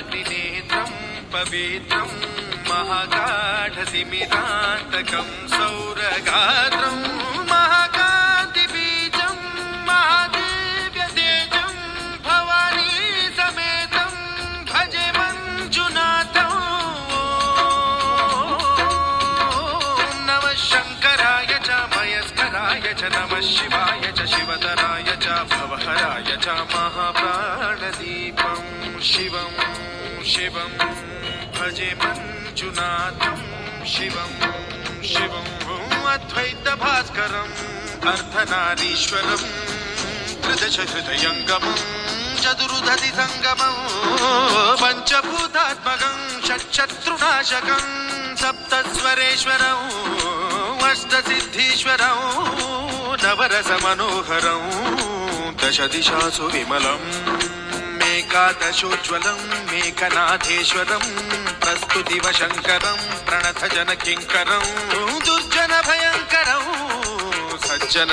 त्रिनेत्रं पवित्रं महागाढतिमिरान्तकं सौरगात्रं महाकान्तिबीजं महादिव्यतेजं भवानी समेतं भजे मञ्जुनाथं। नमः शङ्कराय च मयस्कराय च नमः शिवाय च शिवतराय च भवहराय च महाप्राणदीपं शिवं शिवं भजे मञ्जुनाथं शिवं शिवं अद्वैतभास्करम् अर्धनारीश्वरं त्रिदशहृदयङ्गमं चतुर्दधिसङ्गमं पञ्चभूतात्मकं षट्शत्रुनाशकं सप्तस्वरेश्वरम् अष्टसिद्धीश्वरं नवरसमनोहरं दशदिशासु विमलम् एकादशोज्ज्वलं मेघनाथेश्वरं प्रस्तुतिव शङ्करं प्रणतजनकिङ्करं दुर्जनभयङ्करं सज्जन